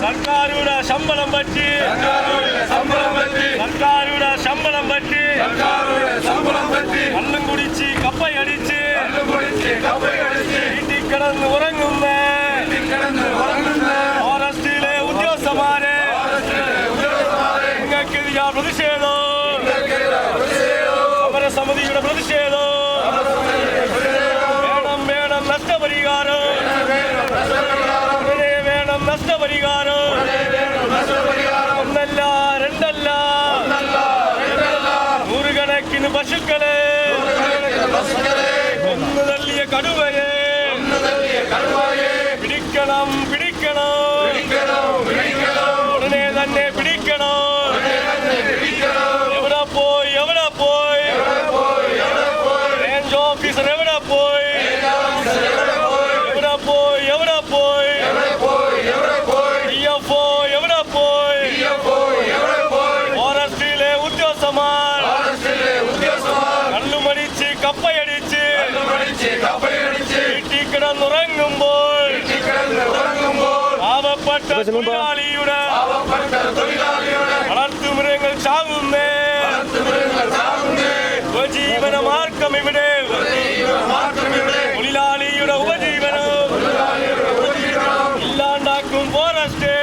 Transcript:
സർക്കാരുടെ ശമ്പളം പറ്റി കള്ളും കുടിച്ച് കപ്പയടിച്ച് വീട്ടിൽ കിടന്ന് ഉറങ്ങുന്ന ഫോറസ്റ്റിലെ ഉദ്യോഗസ്ഥന്മാരെ നിങ്ങൾക്കെതിരാ പ്രതിഷേധം, സമരസമിതിയുടെ പ്രതിഷേധം. വേണം നഷ്ടപരിഹാരം, വേണം നഷ്ടപരിഹാരം. ഒന്നല്ല രണ്ടല്ല നൂറുകണക്കിന് പശുക്കളെ കൊന്നു തള്ളിയ കടുവയെ പിടിക്കണം ഉടനെ തന്നെ പിടിക്കണം. എവിടെ പോയി റേഞ്ച് ഓഫീസർ എവിടെ പോയി DFO എവിടെ പോയി? ഫോറസ്റ്റിലെ ഉദ്യോഗസ്ഥന്മാർ കള്ളുമടിച്ച് കപ്പയടിച്ച് വീട്ടിൽ കിടന്നുറങ്ങുമ്പോൾ പാവപ്പെട്ട തൊഴിലാളിയുടെ വളർത്തുമൃഗങ്ങൾ ചാവുന്നേ. ഉപജീവനമാർഗം ഇവിടെ, തൊഴിലാളിയുടെ ഉപജീവനം ഇല്ലാണ്ടാക്കും ഫോറസ്റ്റ്.